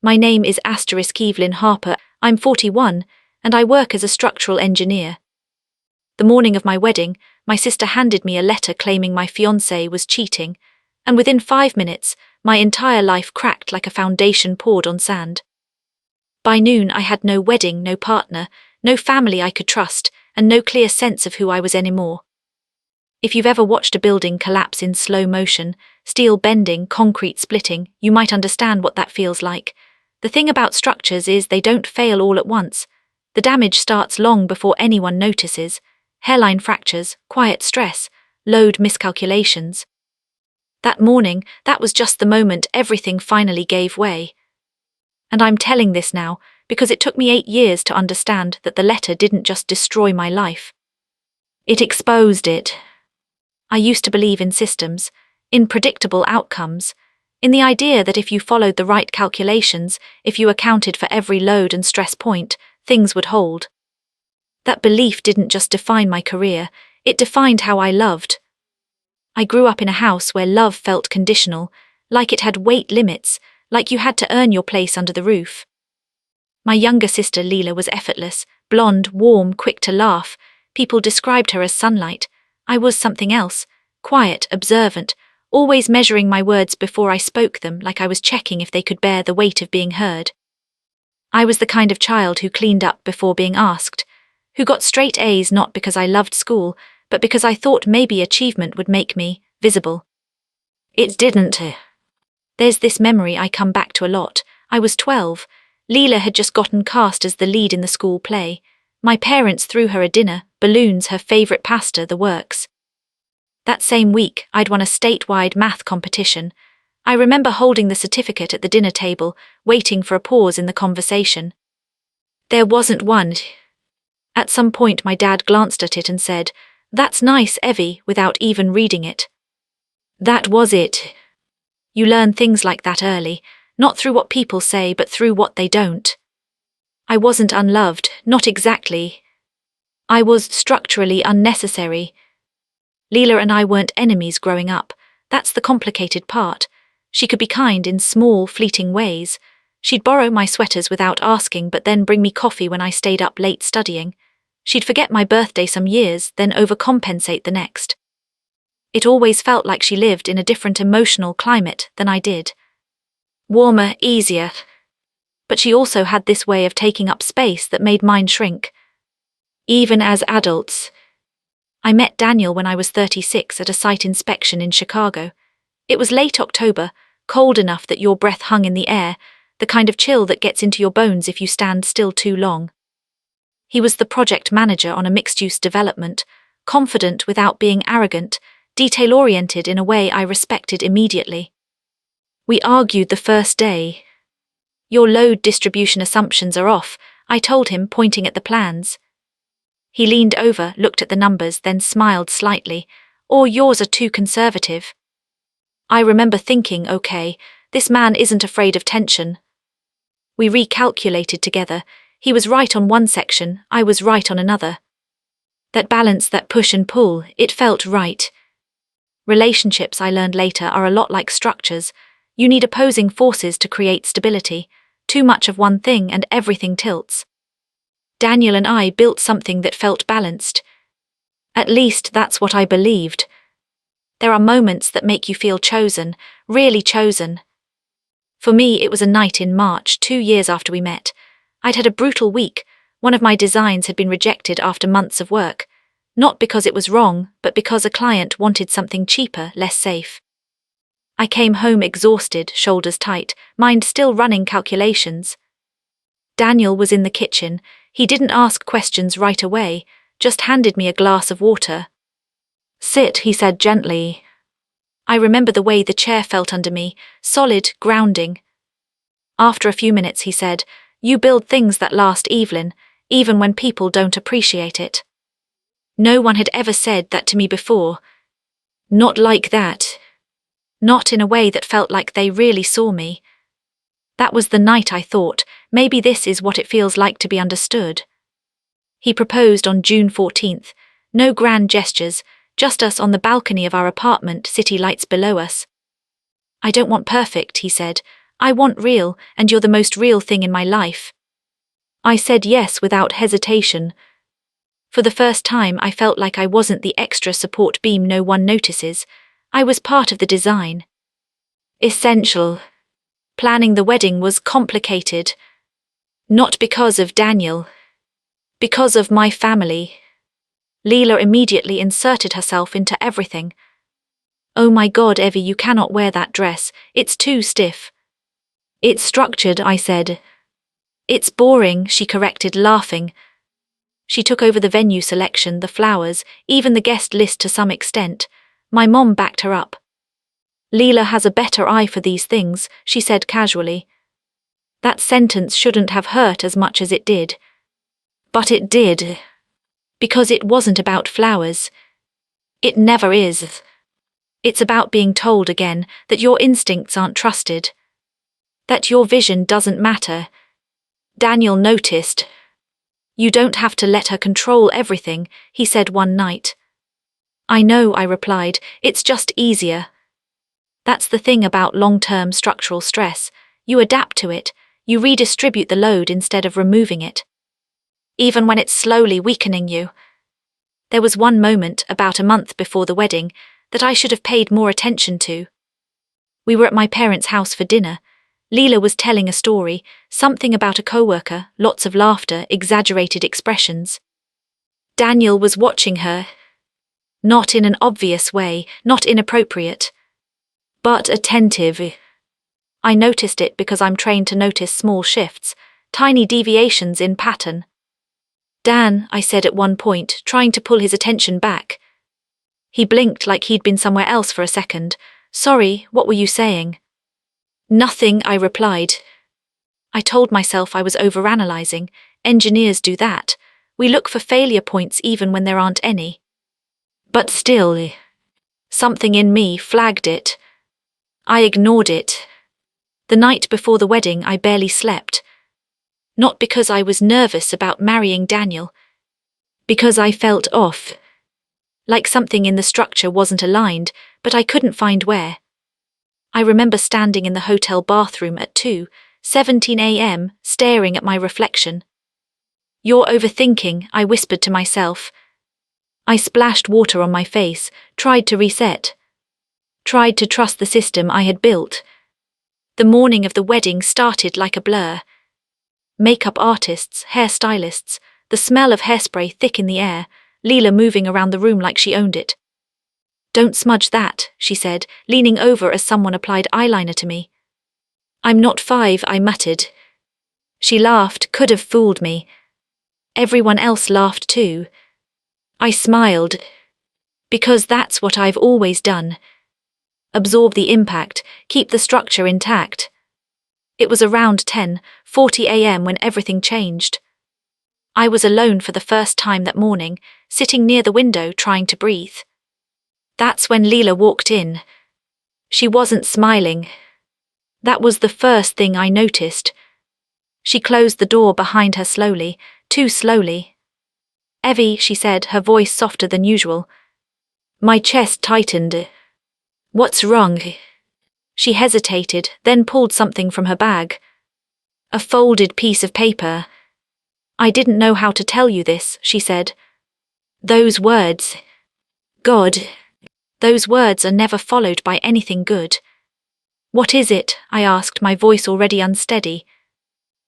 My name is Keeveline Harper, I'm 41, and I work as a structural engineer. The morning of my wedding, my sister handed me a letter claiming my fiancé was cheating, and within 5 minutes, my entire life cracked like a foundation poured on sand. By noon I had no wedding, no partner, no family I could trust, and no clear sense of who I was anymore. If you've ever watched a building collapse in slow motion, steel bending, concrete splitting, you might understand what that feels like. The thing about structures is they don't fail all at once. The damage starts long before anyone notices. Hairline fractures, quiet stress, load miscalculations. That morning, that was just the moment everything finally gave way. And I'm telling this now because it took me 8 years to understand that the letter didn't just destroy my life. It exposed it. I used to believe in systems, in predictable outcomes, in the idea that if you followed the right calculations, if you accounted for every load and stress point, things would hold. That belief didn't just define my career, it defined how I loved. I grew up in a house where love felt conditional, like it had weight limits, like you had to earn your place under the roof. My younger sister Leela was effortless, blonde, warm, quick to laugh. People described her as sunlight. I was something else, quiet, observant, always measuring my words before I spoke them like I was checking if they could bear the weight of being heard. I was the kind of child who cleaned up before being asked, who got straight A's not because I loved school, but because I thought maybe achievement would make me visible. It didn't. There's this memory I come back to a lot. I was 12. Leela had just gotten cast as the lead in the school play. My parents threw her a dinner, balloons, her favourite pasta, the works. That same week, I'd won a statewide math competition. I remember holding the certificate at the dinner table, waiting for a pause in the conversation. There wasn't one. At some point my dad glanced at it and said, "That's nice, Evie," without even reading it. That was it. You learn things like that early, not through what people say but through what they don't. I wasn't unloved, not exactly. I was structurally unnecessary. Leela and I weren't enemies growing up. That's the complicated part. She could be kind in small, fleeting ways. She'd borrow my sweaters without asking but then bring me coffee when I stayed up late studying. She'd forget my birthday some years, then overcompensate the next. It always felt like she lived in a different emotional climate than I did. Warmer, easier. But she also had this way of taking up space that made mine shrink. Even as adults. I met Daniel when I was 36 at a site inspection in Chicago. It was late October, cold enough that your breath hung in the air, the kind of chill that gets into your bones if you stand still too long. He was the project manager on a mixed-use development, confident without being arrogant, detail-oriented in a way I respected immediately. We argued the first day. "Your load distribution assumptions are off," I told him, pointing at the plans. He leaned over, looked at the numbers, then smiled slightly. "Or yours are too conservative." I remember thinking, okay, this man isn't afraid of tension. We recalculated together. He was right on one section, I was right on another. That balance, that push and pull, it felt right. Relationships, I learned later, are a lot like structures. You need opposing forces to create stability. Too much of one thing and everything tilts. Daniel and I built something that felt balanced. At least that's what I believed. There are moments that make you feel chosen, really chosen. For me, it was a night in March, 2 years after we met. I'd had a brutal week. One of my designs had been rejected after months of work. Not because it was wrong, but because a client wanted something cheaper, less safe. I came home exhausted, shoulders tight, mind still running calculations. Daniel was in the kitchen. He didn't ask questions right away, just handed me a glass of water. "Sit," he said gently. I remember the way the chair felt under me, solid, grounding. After a few minutes he said, "You build things that last, Evelyn, even when people don't appreciate it." No one had ever said that to me before. Not like that. Not in a way that felt like they really saw me. That was the night I thought, maybe this is what it feels like to be understood. He proposed on June 14th. No grand gestures, just us on the balcony of our apartment, city lights below us. "I don't want perfect," he said. I want real, and you're the most real thing in my life. I said yes without hesitation. For the first time, I felt like I wasn't the extra support beam no one notices. I was part of the design. Essential. Planning the wedding was complicated. Not because of Daniel. Because of my family. Leela immediately inserted herself into everything. Oh my God, Evie, you cannot wear that dress. It's too stiff. It's structured, I said. It's boring, she corrected, laughing. She took over the venue selection, the flowers, even the guest list to some extent. My mom backed her up. Leela has a better eye for these things, she said casually. That sentence shouldn't have hurt as much as it did. But it did. Because it wasn't about flowers. It never is. It's about being told again that your instincts aren't trusted. That your vision doesn't matter. Daniel noticed. You don't have to let her control everything, he said one night. I know, I replied, it's just easier. That's the thing about long-term structural stress. You adapt to it, you redistribute the load instead of removing it. Even when it's slowly weakening you. There was one moment, about a month before the wedding, that I should have paid more attention to. We were at my parents' house for dinner. Leela was telling a story, something about a coworker, lots of laughter, exaggerated expressions. Daniel was watching her. Not in an obvious way, not inappropriate. But attentive. I noticed it because I'm trained to notice small shifts, tiny deviations in pattern. Dan, I said at one point, trying to pull his attention back. He blinked like he'd been somewhere else for a second. Sorry, what were you saying? Nothing, I replied. I told myself I was overanalyzing. Engineers do that. We look for failure points even when there aren't any. But still, something in me flagged it. I ignored it. The night before the wedding, I barely slept. Not because I was nervous about marrying Daniel. Because I felt off. Like something in the structure wasn't aligned, but I couldn't find where. I remember standing in the hotel bathroom at 2:17 a.m., staring at my reflection. You're overthinking, I whispered to myself. I splashed water on my face, tried to reset. Tried to trust the system I had built. The morning of the wedding started like a blur. Makeup artists, hairstylists, the smell of hairspray thick in the air, Leela moving around the room like she owned it. Don't smudge that, she said, leaning over as someone applied eyeliner to me. I'm not 5, I muttered. She laughed, could have fooled me. Everyone else laughed too. I smiled. Because that's what I've always done. Absorb the impact, keep the structure intact. It was around 10:40 a.m. when everything changed. I was alone for the first time that morning, sitting near the window trying to breathe. That's when Leela walked in. She wasn't smiling. That was the first thing I noticed. She closed the door behind her slowly, too slowly. Evie, she said, her voice softer than usual. My chest tightened. What's wrong? She hesitated, then pulled something from her bag. A folded piece of paper. I didn't know how to tell you this, she said. Those words. God. Those words are never followed by anything good. What is it? I asked, my voice already unsteady.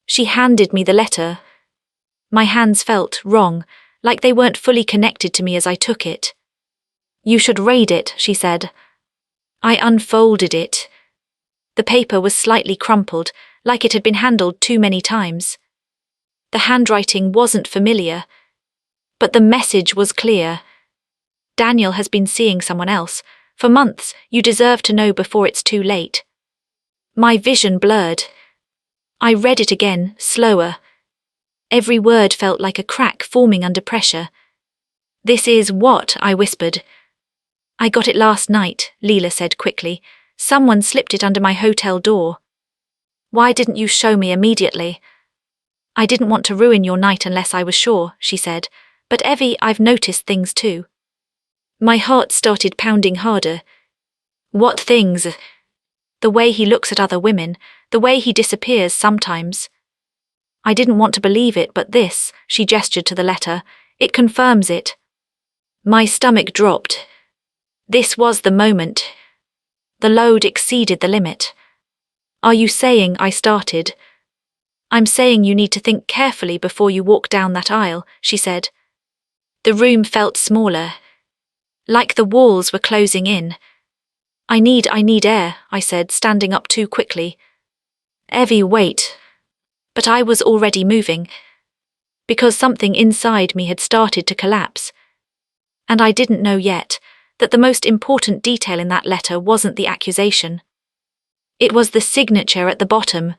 She handed me the letter. My hands felt wrong, like they weren't fully connected to me as I took it. You should read it, she said. I unfolded it. The paper was slightly crumpled, like it had been handled too many times. The handwriting wasn't familiar, but the message was clear. Daniel has been seeing someone else. For months, you deserve to know before it's too late. My vision blurred. I read it again, slower. Every word felt like a crack forming under pressure. This is what, I whispered. I got it last night, Leela said quickly. Someone slipped it under my hotel door. Why didn't you show me immediately? I didn't want to ruin your night unless I was sure, she said. But Evie, I've noticed things too. My heart started pounding harder. What things? The way he looks at other women, the way he disappears sometimes. I didn't want to believe it, but this, she gestured to the letter, it confirms it. My stomach dropped. This was the moment. The load exceeded the limit. Are you saying, I started? I'm saying you need to think carefully before you walk down that aisle, she said. The room felt smaller. Like the walls were closing in. I need air, I said, standing up too quickly. Evie, wait. But I was already moving. Because something inside me had started to collapse. And I didn't know yet that the most important detail in that letter wasn't the accusation. It was the signature at the bottom.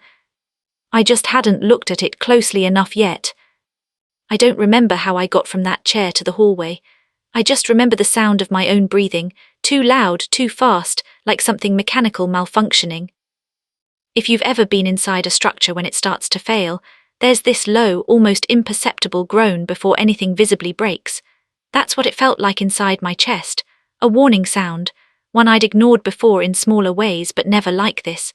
I just hadn't looked at it closely enough yet. I don't remember how I got from that chair to the hallway. I just remember the sound of my own breathing, too loud, too fast, like something mechanical malfunctioning. If you've ever been inside a structure when it starts to fail, there's this low, almost imperceptible groan before anything visibly breaks. That's what it felt like inside my chest, a warning sound, one I'd ignored before in smaller ways but never like this.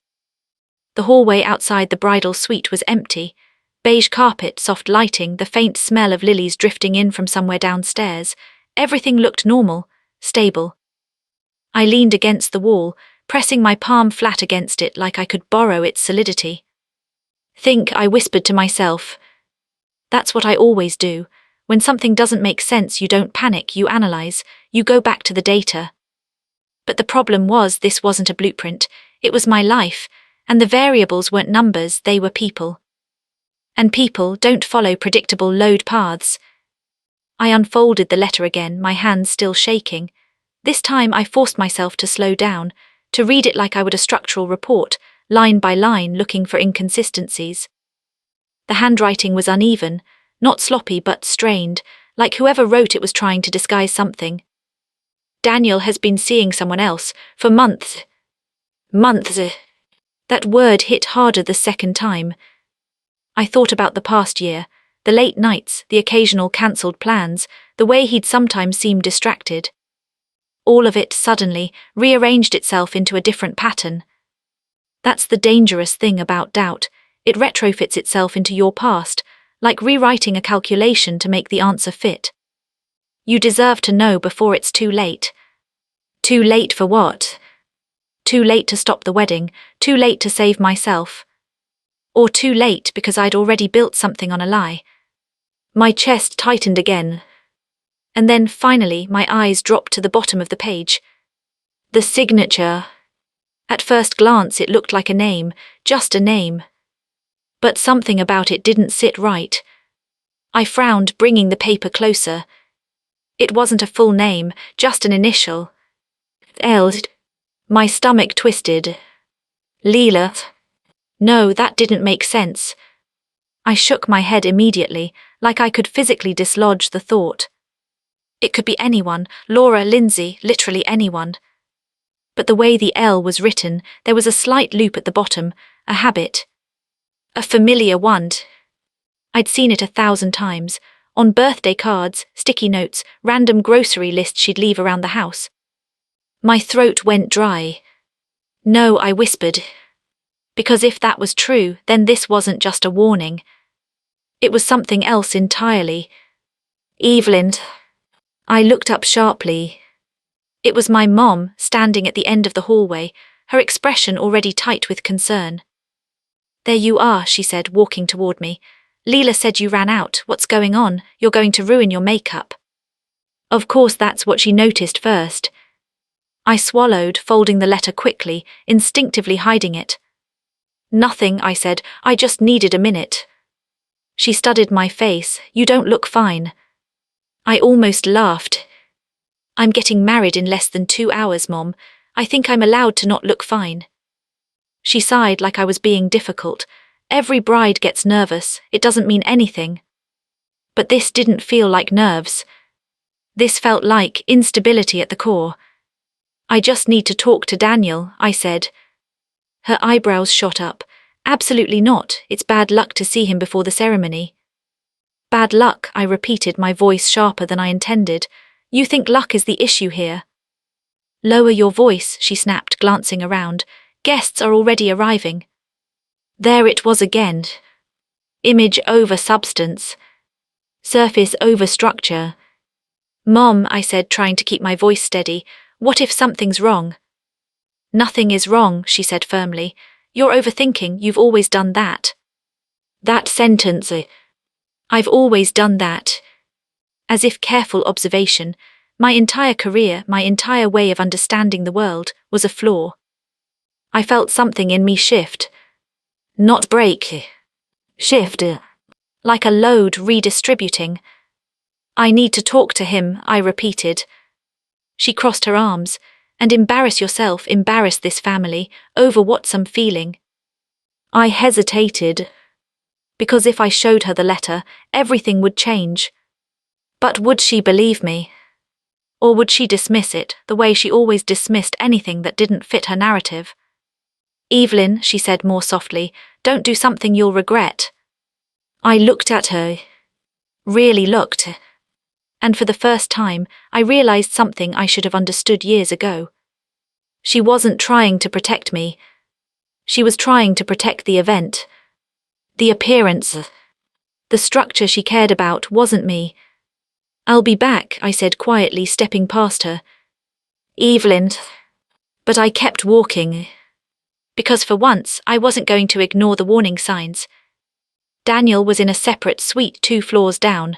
The hallway outside the bridal suite was empty. Beige carpet, soft lighting, the faint smell of lilies drifting in from somewhere downstairs. Everything looked normal, stable. I leaned against the wall, pressing my palm flat against it like I could borrow its solidity. Think, I whispered to myself. That's what I always do. When something doesn't make sense, you don't panic, you analyze, you go back to the data. But the problem was, this wasn't a blueprint, it was my life, and the variables weren't numbers, they were people. And people don't follow predictable load paths. I unfolded the letter again, my hands still shaking. This time I forced myself to slow down, to read it like I would a structural report, line by line, looking for inconsistencies. The handwriting was uneven, not sloppy but strained, like whoever wrote it was trying to disguise something. Daniel has been seeing someone else for months. Months. That word hit harder the second time. I thought about the past year, the late nights, the occasional cancelled plans, the way he'd sometimes seemed distracted. All of it suddenly rearranged itself into a different pattern. That's the dangerous thing about doubt. It retrofits itself into your past, like rewriting a calculation to make the answer fit. You deserve to know before it's too late. Too late for what? Too late to stop the wedding, too late to save myself. Or too late because I'd already built something on a lie. My chest tightened again. And then, finally, my eyes dropped to the bottom of the page. The signature. At first glance it looked like a name, just a name. But something about it didn't sit right. I frowned, bringing the paper closer. It wasn't a full name, just an initial. L. My stomach twisted. Leela. No, that didn't make sense. I shook my head immediately, like I could physically dislodge the thought. It could be anyone, Laura, Lindsay, literally anyone. But the way the L was written, there was a slight loop at the bottom, a habit. A familiar one. I'd seen it 1,000 times, on birthday cards, sticky notes, random grocery lists she'd leave around the house. My throat went dry. No, I whispered. Because if that was true, then this wasn't just a warning. It was something else entirely. Evelyn. I looked up sharply. It was my mom, standing at the end of the hallway, her expression already tight with concern. There you are, she said, walking toward me. Leela said you ran out. What's going on? You're going to ruin your makeup. Of course, that's what she noticed first. I swallowed, folding the letter quickly, instinctively hiding it. Nothing, I said. I just needed a minute. She studied my face. You don't look fine. I almost laughed. I'm getting married in less than 2 hours, Mom. I think I'm allowed to not look fine. She sighed like I was being difficult. Every bride gets nervous. It doesn't mean anything. But this didn't feel like nerves. This felt like instability at the core. I just need to talk to Daniel, I said. Her eyebrows shot up. Absolutely not. It's bad luck to see him before the ceremony. Bad luck, I repeated, my voice sharper than I intended. You think luck is the issue here? Lower your voice, she snapped, glancing around. Guests are already arriving. There it was again. Image over substance. Surface over structure. Mom, I said, trying to keep my voice steady, what if something's wrong? Nothing is wrong, she said firmly. You're overthinking, you've always done that. That sentence, I've always done that. As if careful observation, my entire career, my entire way of understanding the world, was a flaw. I felt something in me shift. Not break. Shift. Like a load redistributing. I need to talk to him, I repeated. She crossed her arms. And embarrass yourself, embarrass this family, over what I'm feeling. I hesitated. Because if I showed her the letter, everything would change. But would she believe me? Or would she dismiss it, the way she always dismissed anything that didn't fit her narrative? Evelyn, she said more softly, don't do something you'll regret. I looked at her. Really looked. And for the first time, I realized something I should have understood years ago. She wasn't trying to protect me. She was trying to protect the event. The appearance. The structure she cared about wasn't me. I'll be back, I said quietly, stepping past her. Evelyn. But I kept walking. Because for once, I wasn't going to ignore the warning signs. Daniel was in a separate suite 2 floors down.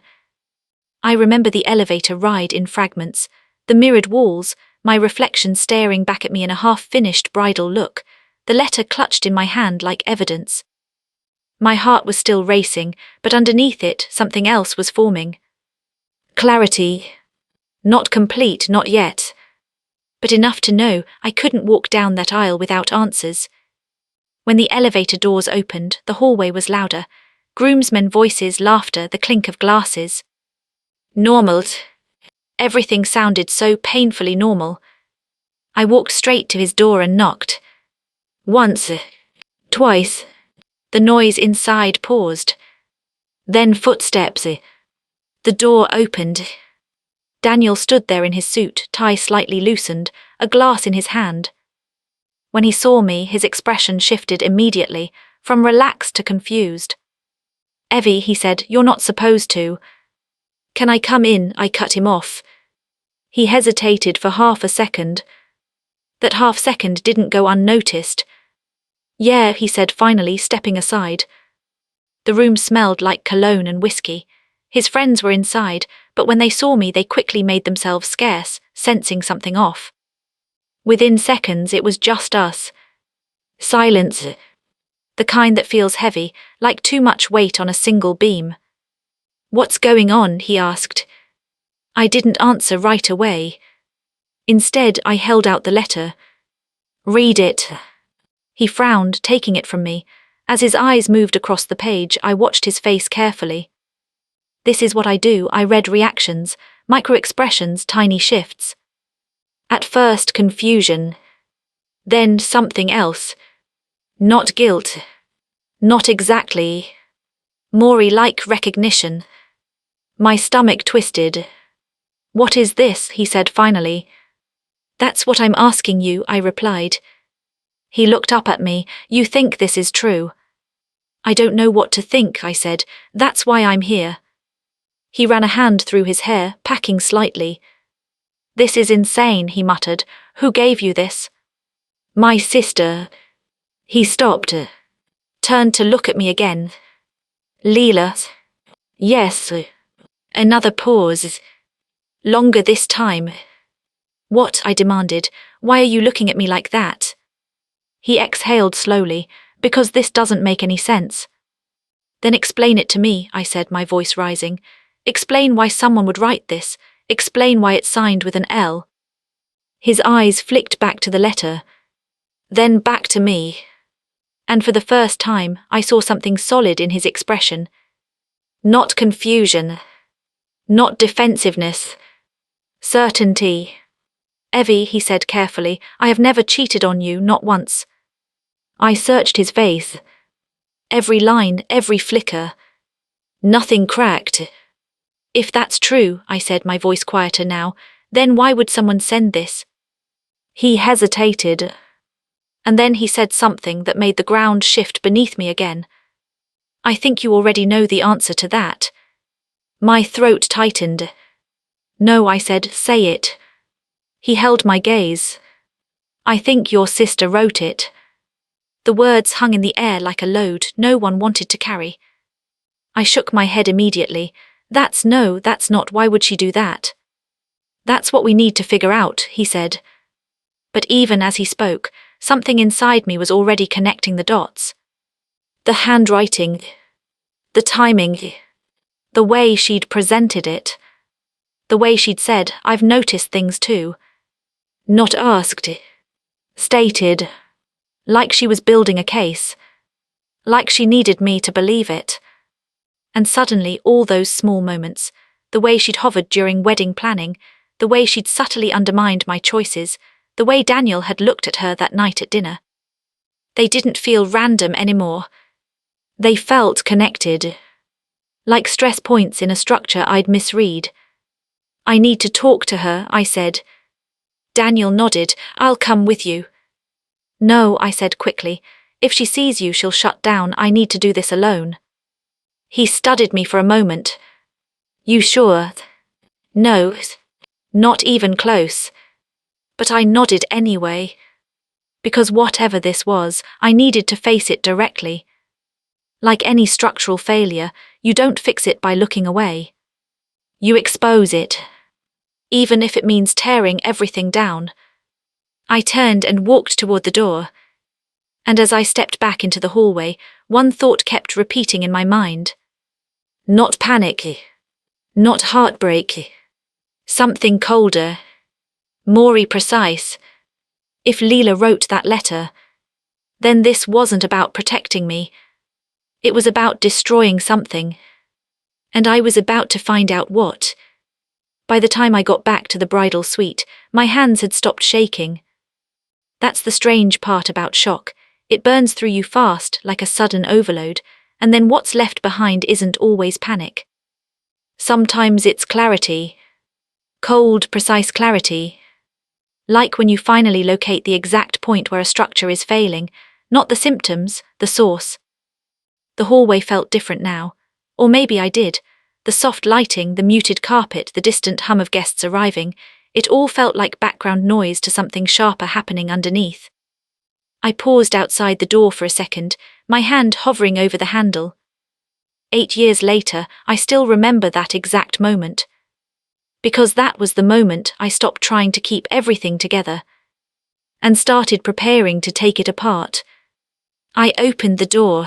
I remember the elevator ride in fragments, the mirrored walls, my reflection staring back at me in a half-finished bridal look, the letter clutched in my hand like evidence. My heart was still racing, but underneath it, something else was forming. Clarity. Not complete, not yet. But enough to know I couldn't walk down that aisle without answers. When the elevator doors opened, the hallway was louder. Groomsmen voices, laughter, the clink of glasses. Normal. Everything sounded so painfully normal. I walked straight to his door and knocked. Once. Twice. The noise inside paused. Then footsteps. The door opened. Daniel stood there in his suit, tie slightly loosened, a glass in his hand. When he saw me, his expression shifted immediately, from relaxed to confused. Evie, he said, you're not supposed to. Can I come in? I cut him off. He hesitated for half a second. That half second didn't go unnoticed. Yeah, he said finally, stepping aside. The room smelled like cologne and whiskey. His friends were inside, but when they saw me they quickly made themselves scarce, sensing something off. Within seconds it was just us. Silence. The kind that feels heavy, like too much weight on a single beam. What's going on? He asked. I didn't answer right away. Instead, I held out the letter. Read it. He frowned, taking it from me. As his eyes moved across the page, I watched his face carefully. This is what I do. I read reactions, micro-expressions, tiny shifts. At first, confusion. Then something else. Not guilt. Not exactly. Maury-like recognition. My stomach twisted. What is this? He said finally. That's what I'm asking you, I replied. He looked up at me. You think this is true? I don't know what to think, I said. That's why I'm here. He ran a hand through his hair, packing slightly. This is insane, he muttered. Who gave you this? My sister. He stopped, turned to look at me again. Leela. Yes. Another pause. Longer this time. What? I demanded. Why are you looking at me like that? He exhaled slowly. Because this doesn't make any sense. Then explain it to me, I said, my voice rising. Explain why someone would write this. Explain why it's signed with an L. His eyes flicked back to the letter. Then back to me. And for the first time, I saw something solid in his expression. Not confusion. Not defensiveness. Certainty. Evie, he said carefully, I have never cheated on you, not once. I searched his face. Every line, every flicker. Nothing cracked. If that's true, I said, my voice quieter now, then why would someone send this? He hesitated. And then he said something that made the ground shift beneath me again. I think you already know the answer to that. My throat tightened. No, I said, say it. He held my gaze. I think your sister wrote it. The words hung in the air like a load no one wanted to carry. I shook my head immediately. That's not, why would she do that? That's what we need to figure out, he said. But even as he spoke, something inside me was already connecting the dots. The handwriting, the timing, the way she'd presented it, the way she'd said, I've noticed things too. Not asked, stated, like she was building a case, like she needed me to believe it. And suddenly all those small moments, the way she'd hovered during wedding planning, the way she'd subtly undermined my choices, the way Daniel had looked at her that night at dinner. They didn't feel random anymore. They felt connected. Like stress points in a structure I'd misread. I need to talk to her, I said. Daniel nodded. I'll come with you. No, I said quickly. If she sees you, she'll shut down. I need to do this alone. He studied me for a moment. You sure? No, not even close. But I nodded anyway. Because whatever this was, I needed to face it directly. Like any structural failure, you don't fix it by looking away. You expose it. Even if it means tearing everything down. I turned and walked toward the door. And as I stepped back into the hallway, one thought kept repeating in my mind. Not panic. Not heartbreak. Something colder. More precise. If Leela wrote that letter, then this wasn't about protecting me. It was about destroying something. And I was about to find out what. By the time I got back to the bridal suite, my hands had stopped shaking. That's the strange part about shock. It burns through you fast, like a sudden overload, and then what's left behind isn't always panic. Sometimes it's clarity. Cold, precise clarity. Like when you finally locate the exact point where a structure is failing, not the symptoms, the source. The hallway felt different now. Or maybe I did. The soft lighting, the muted carpet, the distant hum of guests arriving, it all felt like background noise to something sharper happening underneath. I paused outside the door for a second, my hand hovering over the handle. 8 years later, I still remember that exact moment. Because that was the moment I stopped trying to keep everything together and started preparing to take it apart. I opened the door.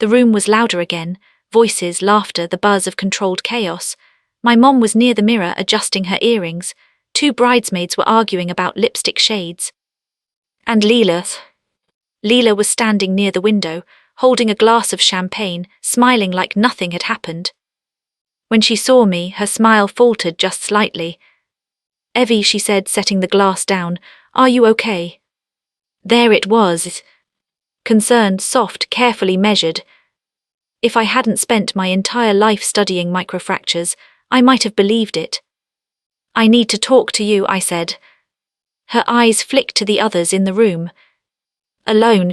The room was louder again, voices, laughter, the buzz of controlled chaos. My mom was near the mirror adjusting her earrings. 2 bridesmaids were arguing about lipstick shades. And Leela was standing near the window, holding a glass of champagne, smiling like nothing had happened. When she saw me, her smile faltered just slightly. Evie, she said, setting the glass down, are you okay? There it was. Concerned, soft, carefully measured. If I hadn't spent my entire life studying microfractures, I might have believed it. I need to talk to you, I said. Her eyes flicked to the others in the room. Alone.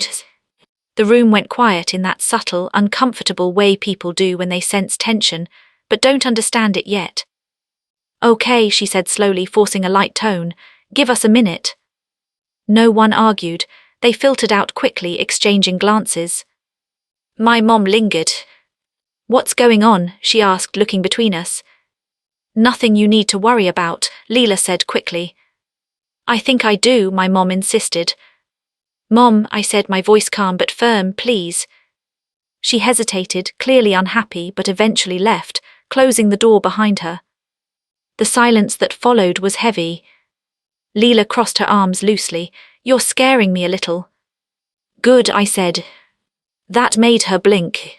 The room went quiet in that subtle, uncomfortable way people do when they sense tension, but don't understand it yet. Okay, she said slowly, forcing a light tone. Give us a minute. No one argued. They filtered out quickly, exchanging glances. My mom lingered. What's going on? She asked, looking between us. Nothing you need to worry about, Leela said quickly. I think I do, my mom insisted. Mom, I said, my voice calm but firm, please. She hesitated, clearly unhappy, but eventually left, closing the door behind her. The silence that followed was heavy. Leela crossed her arms loosely. You're scaring me a little. Good, I said. That made her blink.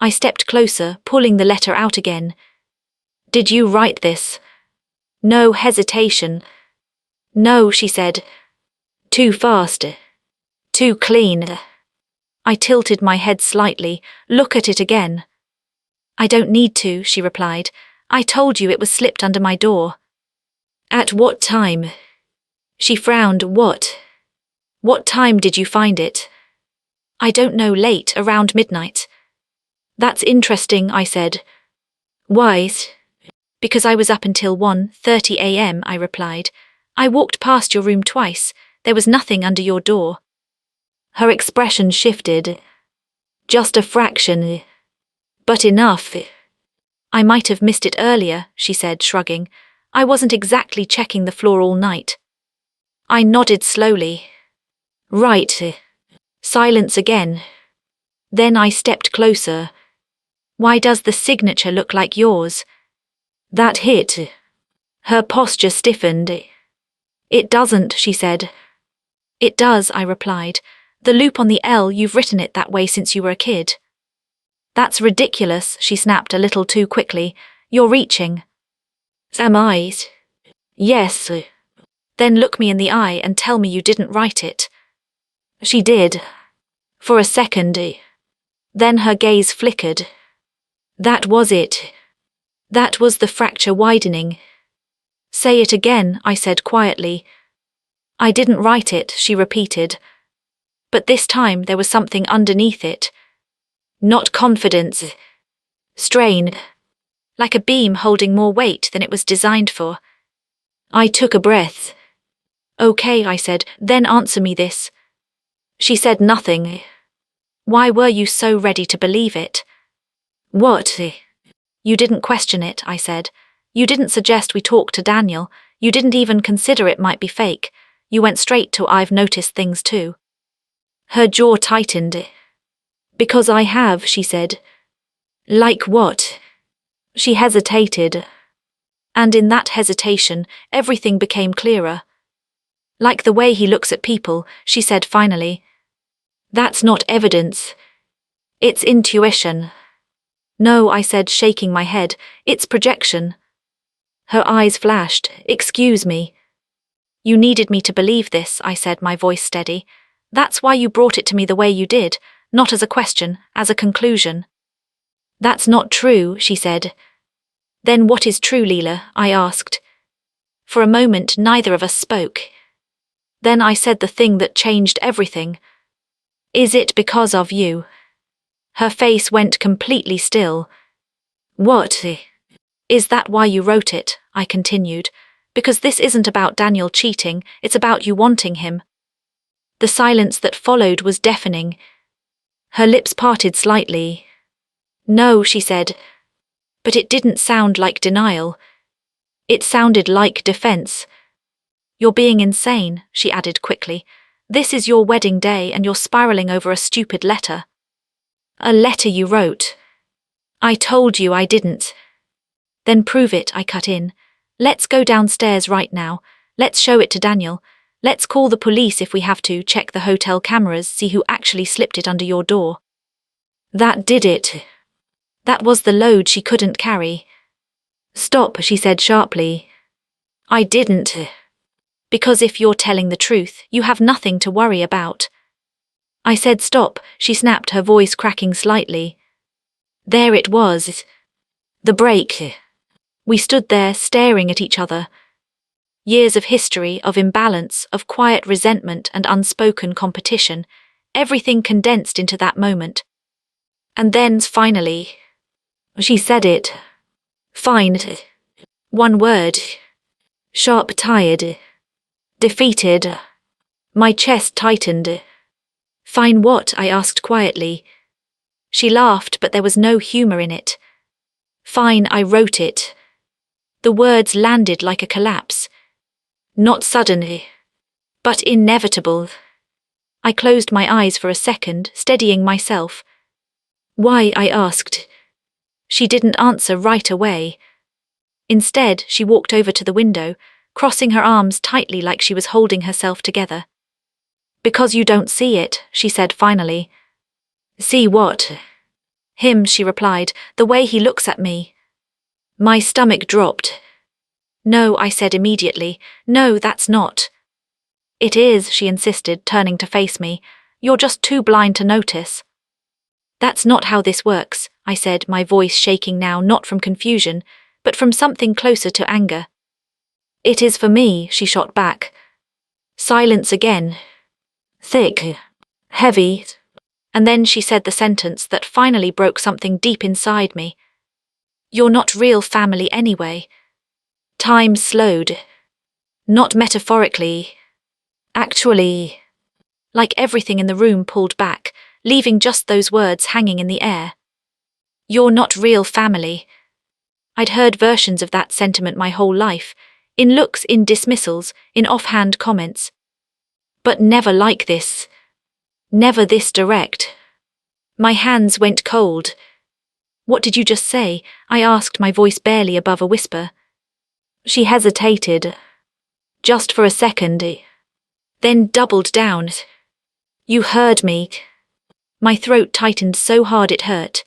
I stepped closer, pulling the letter out again. Did you write this? No hesitation. No, she said. Too fast. Too clean. I tilted my head slightly. Look at it again. I don't need to, she replied. I told you it was slipped under my door. At what time? She frowned. What? What time did you find it? I don't know, late, around midnight. That's interesting, I said. Why? Because I was up until 1:30 a.m., I replied. I walked past your room twice. There was nothing under your door. Her expression shifted. Just a fraction. But enough. I might have missed it earlier, she said, shrugging. I wasn't exactly checking the floor all night. I nodded slowly. Right. Silence again. Then I stepped closer. Why does the signature look like yours? That hit. Her posture stiffened. It doesn't, she said. It does, I replied. The loop on the L, you've written it that way since you were a kid. That's ridiculous, she snapped a little too quickly. You're reaching. Am I? Yes. Then look me in the eye and tell me you didn't write it. She did. For a second. Then her gaze flickered. That was it. That was the fracture widening. Say it again, I said quietly. I didn't write it, she repeated. But this time there was something underneath it. Not confidence. Strain. Like a beam holding more weight than it was designed for. I took a breath. Okay, I said, then answer me this. She said nothing. Why were you so ready to believe it? What? You didn't question it, I said. You didn't suggest we talk to Daniel. You didn't even consider it might be fake. You went straight to I've noticed things too. Her jaw tightened. Because I have, she said. Like what? She hesitated. And in that hesitation, everything became clearer. Like the way he looks at people, she said finally. That's not evidence. It's intuition. No, I said, shaking my head, it's projection. Her eyes flashed. Excuse me. You needed me to believe this, I said, my voice steady. That's why you brought it to me the way you did, not as a question, as a conclusion. That's not true, she said. Then what is true, Leela? I asked. For a moment, neither of us spoke. Then I said the thing that changed everything. Is it because of you? Her face went completely still. What? Is that why you wrote it? I continued. Because this isn't about Daniel cheating, it's about you wanting him. The silence that followed was deafening. Her lips parted slightly. No, she said. But it didn't sound like denial. It sounded like defense. You're being insane, she added quickly. This is your wedding day and you're spiraling over a stupid letter. A letter you wrote. I told you I didn't. Then prove it, I cut in. Let's go downstairs right now. Let's show it to Daniel. Let's call the police if we have to, check the hotel cameras, see who actually slipped it under your door. That did it. That was the load she couldn't carry. Stop, she said sharply. I didn't. Because if you're telling the truth, you have nothing to worry about. I said stop, she snapped, her voice cracking slightly. There it was. The break. We stood there staring at each other. Years of history, of imbalance, of quiet resentment and unspoken competition, everything condensed into that moment. And then, finally, she said it. Fine. One word. Sharp, tired. Defeated. My chest tightened. Fine what? I asked quietly. She laughed, but there was no humor in it. Fine, I wrote it. The words landed like a collapse. Not suddenly, but inevitable. I closed my eyes for a second, steadying myself. Why? I asked. She didn't answer right away. Instead, she walked over to the window, crossing her arms tightly like she was holding herself together. Because you don't see it, she said finally. See what? Him, she replied, the way he looks at me. My stomach dropped. No, I said immediately. No, that's not. It is, she insisted, turning to face me. You're just too blind to notice. That's not how this works, I said, my voice shaking now not from confusion, but from something closer to anger. It is for me, she shot back. Silence again. thick, heavy. And then she said the sentence that finally broke something deep inside me. You're not real family anyway. Time slowed. Not metaphorically. Actually. Like everything in the room pulled back, leaving just those words hanging in the air. You're not real family. I'd heard versions of that sentiment my whole life, in looks, in dismissals, in offhand comments. But never like this. Never this direct. My hands went cold. What did you just say? I asked, my voice barely above a whisper. She hesitated. Just for a second. Then doubled down. You heard me. My throat tightened so hard it hurt.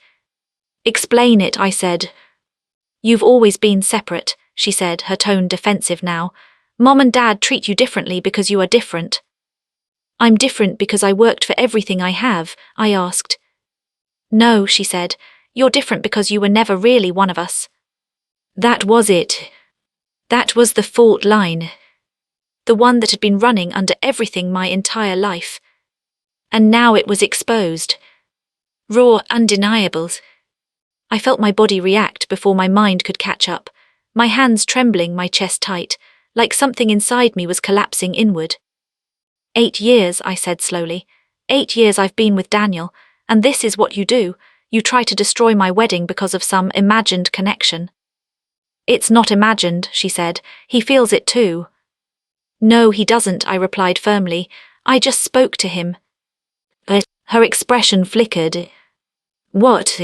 Explain it, I said. You've always been separate, she said, her tone defensive now. Mom and Dad treat you differently because you are different. I'm different because I worked for everything I have, I asked. No, she said, you're different because you were never really one of us. That was it. That was the fault line. The one that had been running under everything my entire life. And now it was exposed. Raw, undeniable. I felt my body react before my mind could catch up, my hands trembling, my chest tight, like something inside me was collapsing inward. 8 years, I said slowly. 8 years I've been with Daniel, and this is what you do. You try to destroy my wedding because of some imagined connection. It's not imagined, she said. He feels it too. No, he doesn't, I replied firmly. I just spoke to him. Her expression flickered. What?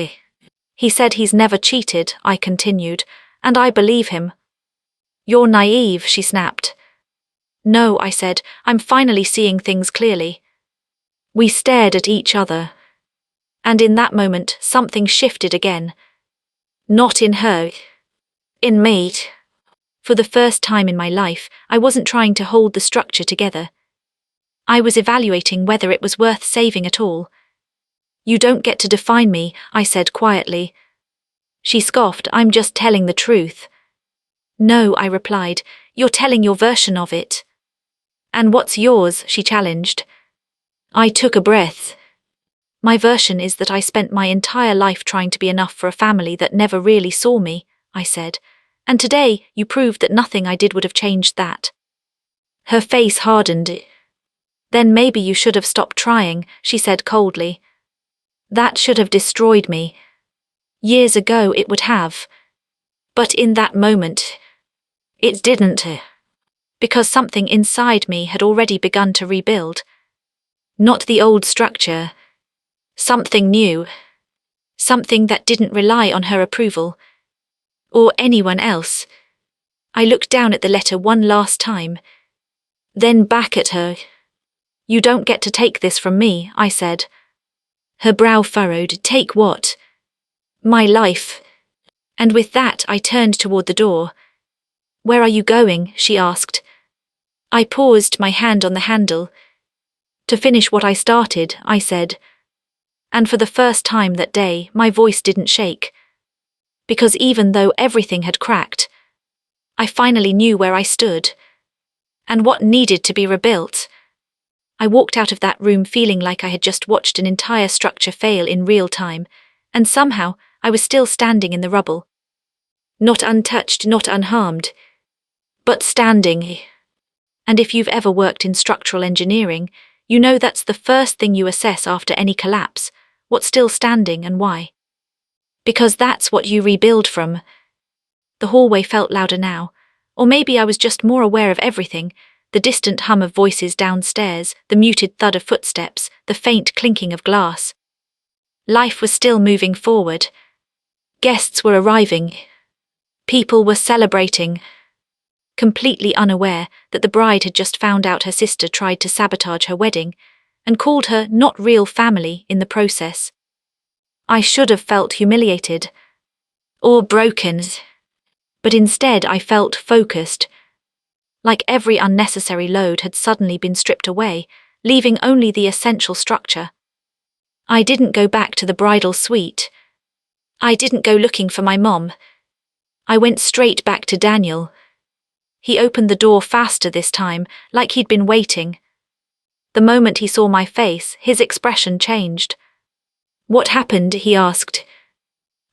He said he's never cheated, I continued, and I believe him. You're naive, she snapped. No, I said, I'm finally seeing things clearly. We stared at each other. And in that moment, something shifted again. Not in her. In me. For the first time in my life, I wasn't trying to hold the structure together. I was evaluating whether it was worth saving at all. You don't get to define me, I said quietly. She scoffed, I'm just telling the truth. No, I replied, you're telling your version of it. And what's yours? She challenged. I took a breath. My version is that I spent my entire life trying to be enough for a family that never really saw me, I said, and today you proved that nothing I did would have changed that. Her face hardened. Then maybe you should have stopped trying, she said coldly. That should have destroyed me. Years ago it would have. But in that moment, it didn't. Because something inside me had already begun to rebuild. Not the old structure. Something new. Something that didn't rely on her approval. Or anyone else. I looked down at the letter one last time. Then back at her. You don't get to take this from me, I said. Her brow furrowed. Take what? My life. And with that I turned toward the door. Where are you going? She asked. I paused, my hand on the handle. To finish what I started, I said. And for the first time that day, my voice didn't shake. Because even though everything had cracked, I finally knew where I stood. And what needed to be rebuilt. I walked out of that room feeling like I had just watched an entire structure fail in real time, and somehow I was still standing in the rubble. Not untouched, not unharmed, but standing. And if you've ever worked in structural engineering, you know that's the first thing you assess after any collapse, what's still standing and why. Because that's what you rebuild from. The hallway felt louder now, or maybe I was just more aware of everything, the distant hum of voices downstairs, the muted thud of footsteps, the faint clinking of glass. Life was still moving forward. Guests were arriving. People were celebrating. Completely unaware that the bride had just found out her sister tried to sabotage her wedding, and called her not real family in the process. I should have felt humiliated. Or broken. But instead I felt focused. Like every unnecessary load had suddenly been stripped away, leaving only the essential structure. I didn't go back to the bridal suite. I didn't go looking for my mom. I went straight back to Daniel. He opened the door faster this time, like he'd been waiting. The moment he saw my face, his expression changed. "What happened?" he asked.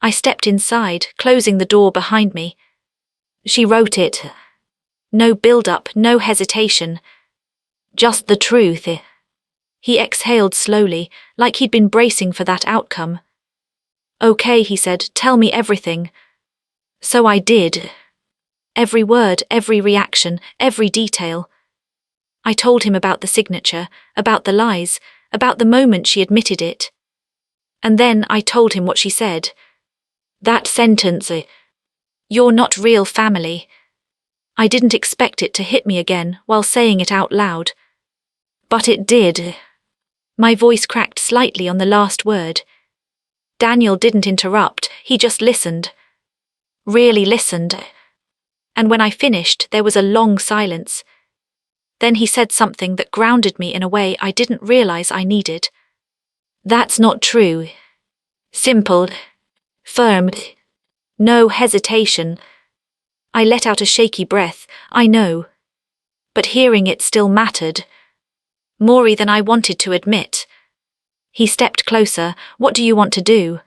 I stepped inside, closing the door behind me. "She wrote it. No build-up, no hesitation. Just the truth." He exhaled slowly, like he'd been bracing for that outcome. "Okay," he said, "tell me everything." So I did. Every word, every reaction, every detail. I told him about the signature, about the lies, about the moment she admitted it. And then I told him what she said. That sentence, "You're not real family." I didn't expect it to hit me again while saying it out loud. But it did. My voice cracked slightly on the last word. Daniel didn't interrupt, he just listened. Really listened. And when I finished, there was a long silence. Then he said something that grounded me in a way I didn't realize I needed. "That's not true." Simple. Firm. No hesitation. I let out a shaky breath, I know. But hearing it still mattered. More than I wanted to admit. He stepped closer. "What do you want to do?"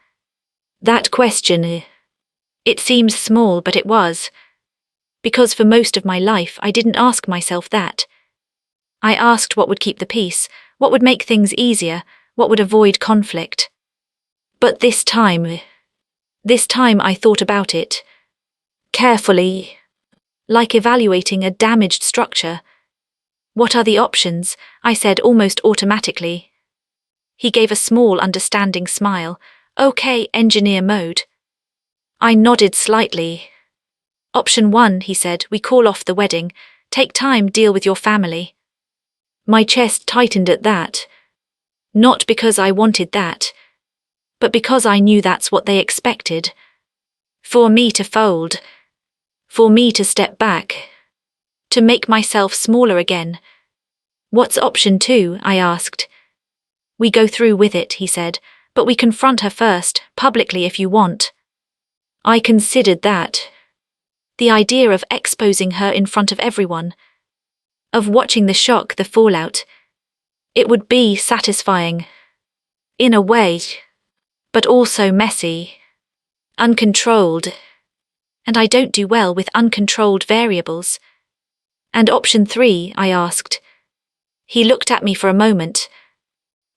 That question. It seems small, but it was. Because for most of my life I didn't ask myself that. I asked what would keep the peace, what would make things easier, what would avoid conflict. But this time I thought about it. Carefully. Like evaluating a damaged structure. "What are the options?" I said almost automatically. He gave a small understanding smile. "Okay, engineer mode." I nodded slightly. "Option 1, he said, "we call off the wedding, take time, deal with your family." My chest tightened at that. Not because I wanted that, but because I knew that's what they expected. For me to fold. For me to step back. To make myself smaller again. "What's option 2, I asked. "We go through with it," he said, "but we confront her first, publicly if you want." I considered that. The idea of exposing her in front of everyone. Of watching the shock, the fallout. It would be satisfying. In a way. But also messy. Uncontrolled. And I don't do well with uncontrolled variables. "And option 3, I asked. He looked at me for a moment.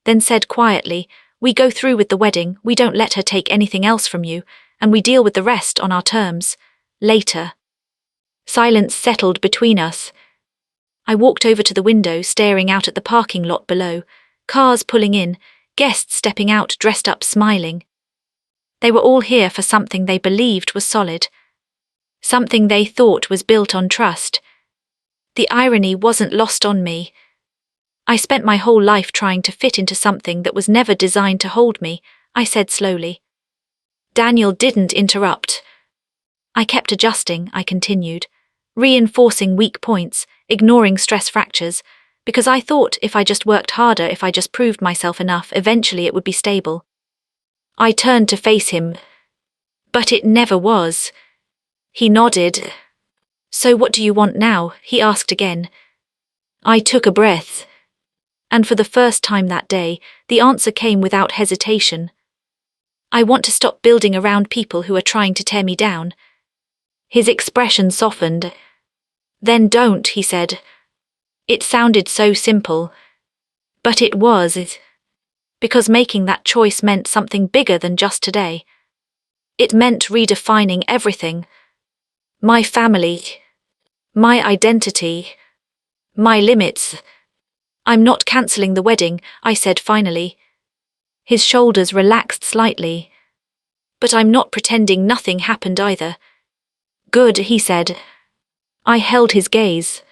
Then said quietly, "We go through with the wedding, we don't let her take anything else from you, and we deal with the rest on our terms. Later." Silence settled between us. I walked over to the window, staring out at the parking lot below, cars pulling in, guests stepping out dressed up smiling. They were all here for something they believed was solid. Something they thought was built on trust. The irony wasn't lost on me. I spent my whole life trying to fit into something that was never designed to hold me, I said slowly. Daniel didn't interrupt. I kept adjusting, I continued, reinforcing weak points, ignoring stress fractures, because I thought if I just worked harder, if I just proved myself enough, eventually it would be stable. I turned to face him. But it never was. He nodded. "So what do you want now?" he asked again. I took a breath. And for the first time that day, the answer came without hesitation. "I want to stop building around people who are trying to tear me down." His expression softened. "Then don't," he said. It sounded so simple. But it was. Because making that choice meant something bigger than just today. It meant redefining everything. My family. My identity. My limits. "I'm not cancelling the wedding," I said finally. His shoulders relaxed slightly. "But I'm not pretending nothing happened either." "Good," he said. I held his gaze.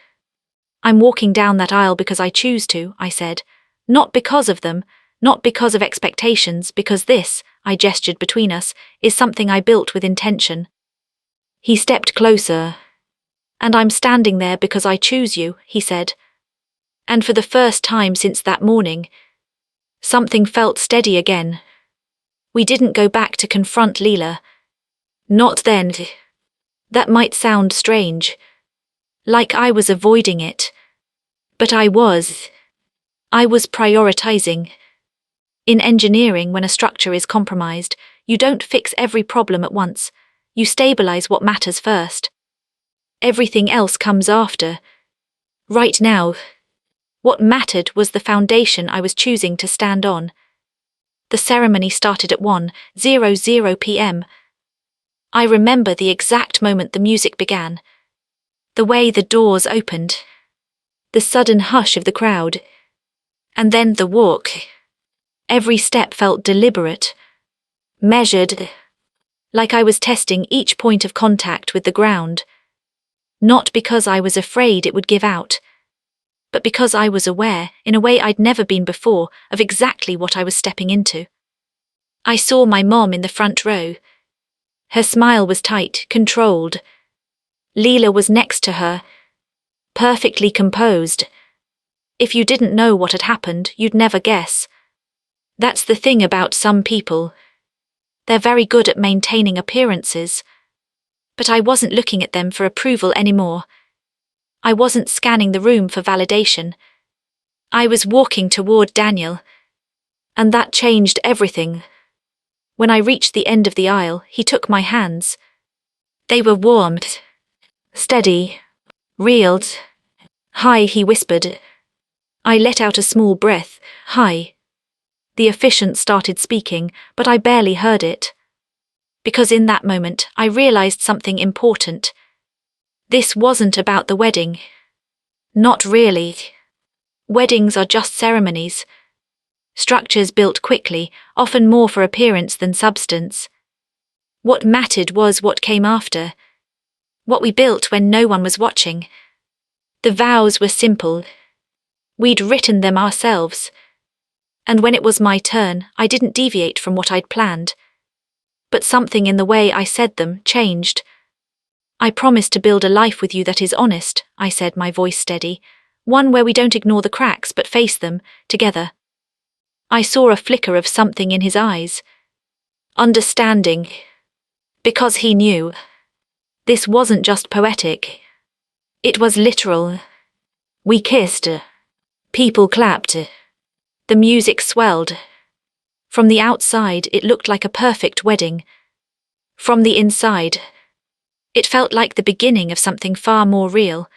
"I'm walking down that aisle because I choose to," I said. "Not because of them, not because of expectations, because this," I gestured between us, "is something I built with intention." He stepped closer. "And I'm standing there because I choose you," he said. And for the first time since that morning, something felt steady again. We didn't go back to confront Leela. Not then. That might sound strange. Like I was avoiding it. But I was. I was prioritizing. In engineering, when a structure is compromised, you don't fix every problem at once. You stabilize what matters first. Everything else comes after. Right now, what mattered was the foundation I was choosing to stand on. The ceremony started at 1:00 p.m. I remember the exact moment the music began, the way the doors opened, the sudden hush of the crowd, and then the walk. Every step felt deliberate, measured, like I was testing each point of contact with the ground. Not because I was afraid it would give out, but because I was aware, in a way I'd never been before, of exactly what I was stepping into. I saw my mom in the front row. Her smile was tight, controlled. Leela was next to her, perfectly composed. If you didn't know what had happened, you'd never guess. That's the thing about some people. They're very good at maintaining appearances. But I wasn't looking at them for approval anymore. I wasn't scanning the room for validation. I was walking toward Daniel. And that changed everything. When I reached the end of the aisle, he took my hands. They were warm, steady, real. "Hi," he whispered. I let out a small breath. "Hi." The officiant started speaking, but I barely heard it. Because in that moment, I realized something important. This wasn't about the wedding. Not really. Weddings are just ceremonies. Structures built quickly, often more for appearance than substance. What mattered was what came after. What we built when no one was watching. The vows were simple. We'd written them ourselves. And when it was my turn, I didn't deviate from what I'd planned. But something in the way I said them changed. "I promise to build a life with you that is honest," I said, my voice steady. "One where we don't ignore the cracks but face them, together." I saw a flicker of something in his eyes. Understanding. Because he knew. This wasn't just poetic. It was literal. We kissed. People clapped. The music swelled. From the outside, it looked like a perfect wedding. From the inside, it felt like the beginning of something far more real.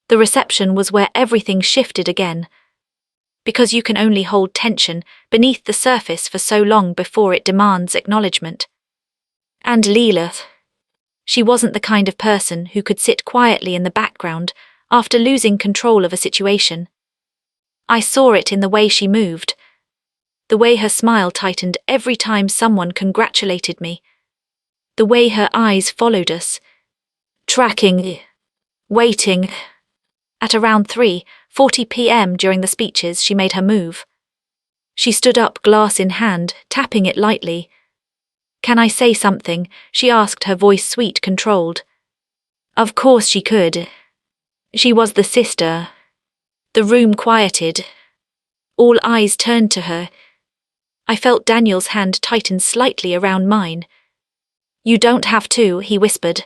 The reception was where everything shifted again. Because you can only hold tension beneath the surface for so long before it demands acknowledgement. And Leela. She wasn't the kind of person who could sit quietly in the background after losing control of a situation. I saw it in the way she moved. The way her smile tightened every time someone congratulated me. The way her eyes followed us. Tracking. Waiting. At around 3:40 p.m. during the speeches, she made her move. She stood up, glass in hand, tapping it lightly. "Can I say something?" she asked, her voice sweet, controlled. Of course she could. She was the sister. The room quieted. All eyes turned to her. I felt Daniel's hand tighten slightly around mine. "You don't have to," he whispered.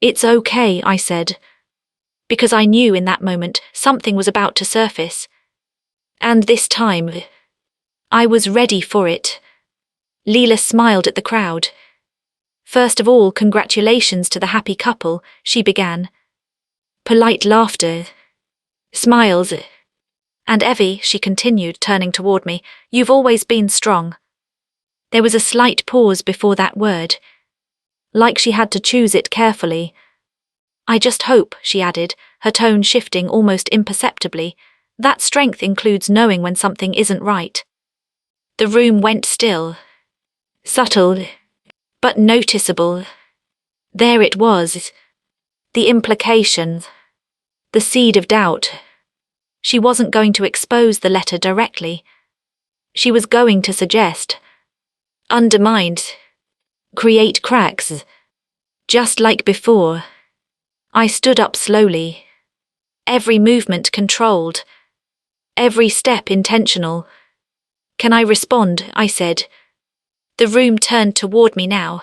"It's okay," I said. Because I knew in that moment something was about to surface. And this time, I was ready for it. Leela smiled at the crowd. "First of all, congratulations to the happy couple," she began. Polite laughter. Smiles. "And Evie," she continued, turning toward me, "you've always been strong." There was a slight pause before that word. Like she had to choose it carefully. "I just hope," she added, her tone shifting almost imperceptibly, "that strength includes knowing when something isn't right." The room went still. Subtle, but noticeable. There it was. The implication. The seed of doubt. She wasn't going to expose the letter directly. She was going to suggest. Undermine. Create cracks. Just like before. I stood up slowly. Every movement controlled. Every step intentional. "Can I respond?" I said. The room turned toward me now.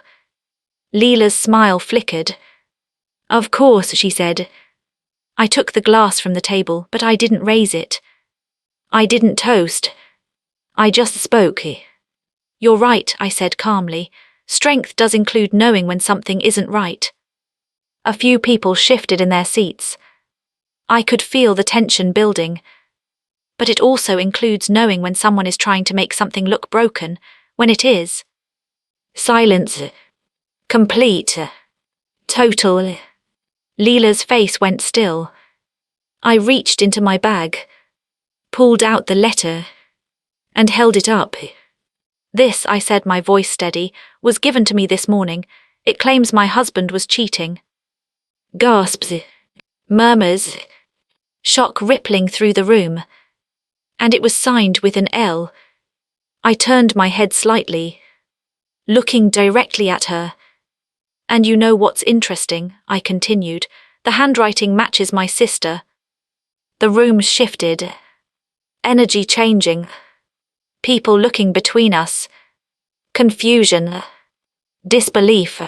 Leela's smile flickered. "Of course," she said. I took the glass from the table, but I didn't raise it. I didn't toast. I just spoke. You're right, I said calmly. Strength does include knowing when something isn't right. A few people shifted in their seats. I could feel the tension building. But it also includes knowing when someone is trying to make something look broken, when it is. Silence. Complete. Total. Leela's face went still. I reached into my bag, pulled out the letter, and held it up. This, I said, my voice steady, was given to me this morning. It claims my husband was cheating. Gasps. Murmurs. Shock rippling through the room. And it was signed with an L. I turned my head slightly, looking directly at her. And you know what's interesting, I continued. The handwriting matches my sister. The room shifted. Energy changing. People looking between us. Confusion. Disbelief.